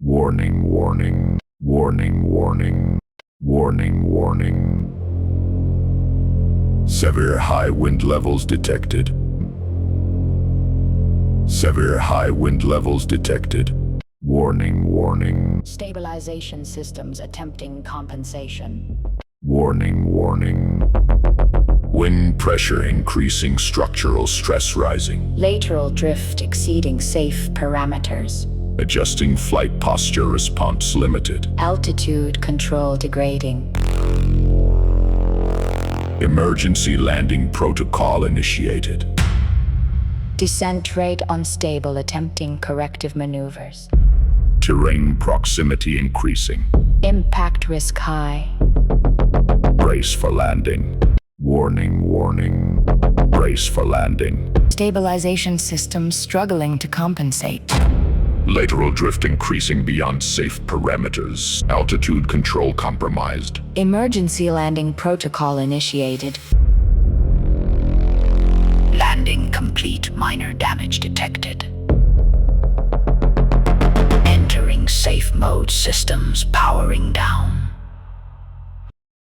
Warning, warning, warning, warning, warning, warning. Severe high wind levels detected. Severe high wind levels detected. Warning, warning. Stabilization systems attempting compensation. Warning, warning. Wind pressure increasing, structural stress rising. Lateral drift exceeding safe parameters. Adjusting flight posture response limited. Altitude control degrading. Emergency landing protocol initiated. Descent rate unstable attempting corrective maneuvers. Terrain proximity increasing. Impact risk high. Brace for landing. Warning, warning. Brace for landing. Stabilization systems struggling to compensate. Lateral drift increasing beyond safe parameters. Altitude control compromised. Emergency landing protocol initiated. Landing complete, minor damage detected. Entering safe mode, systems powering down.